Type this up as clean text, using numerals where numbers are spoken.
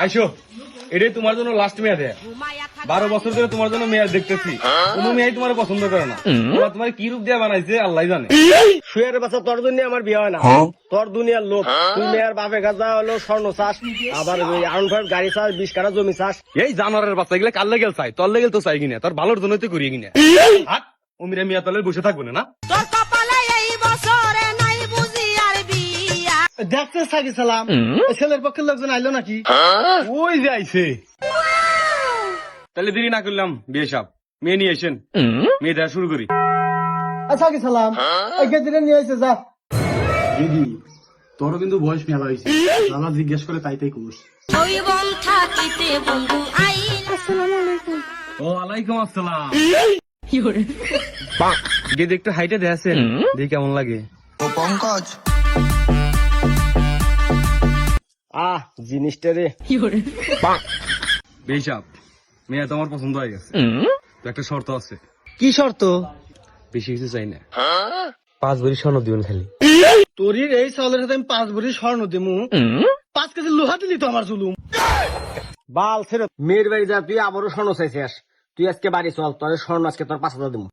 আইসো, এটাই তোমার জন্য লাস্ট মেয়াদ। 12 বছর ধরে তোমার জন্য মেয়াদ দেখতেছি, কোনো মেয়াই তোমার পছন্দ করে না। তোমার কি রূপ দিয়ে বানাইছে আল্লাহ জানে। শুয়ের বাচ্চা, তোর জন্য আমার বিয়ে হয় না। তোর দুনিয়ার লোক, তুই মেয়ের বাপে গাছা হলো স্বর্ণ চাষ, আবার আউন ফাইভ গাড়ি চাষ, 20 কাঠা জমি চাষ। এই জানোয়ারের বাচ্চা এগুলা কাল লেগেল চাই, তোর লেগেল তো চাই কিনা, তোর ভালোর জন্যই তো করিয়ে কিনা। হাট, অমিরা মিয়া তলে বসে থাকবো না। তোর কপালে এই বছরে নাই বুঝি আর বিয়া। দেখতে থাকি সালাম, ছেলের পক্ষের লোকজন আইলো নাকি? ওই যে আইছে। তাহলে দেরি না করলাম, বিয়ে সাহেব মেয়ে নিয়ে এসেন, মেয়ে দেখা শুরু করি। আচ্ছা কি সালাম, এই গেদিনে নিয়ে এসে যা। দিদি, তোরও কিন্তু বয়স মেলা হয়েছে, দাদা জিজ্ঞেস করে তাই করিস। ওই বন থাকিতে বন্ধু আইল। আসসালামু আলাইকুম। ওয়ালাইকুম আসসালাম। গেদে একটু হাইটে দেখেন, দেখি কেমন লাগে। ও পঙ্কজ, জিনিসটা রে। বিয়ে সাহেব, মেয়ে তোমার পছন্দ হয়ে গেছে, তো একটা শর্ত আছে। কি শর্ত? বেশি কিছু চাই না, 5 ভরি স্বর্ণ দিবেন খালি। তোরির এই চাউলের সাথে আমি 5 ভরি স্বর্ণ দিমু, 5 কেজি লোহা দিলি তো আমার জুলুম। বাল ছেড়ে মেয়ের বাড়ি যা, তুই আবারও স্বর্ণ চাইছিস। তুই আজকে বাড়ি চল, তোর স্বর্ণ আজকে তোর 5,000 দিমু।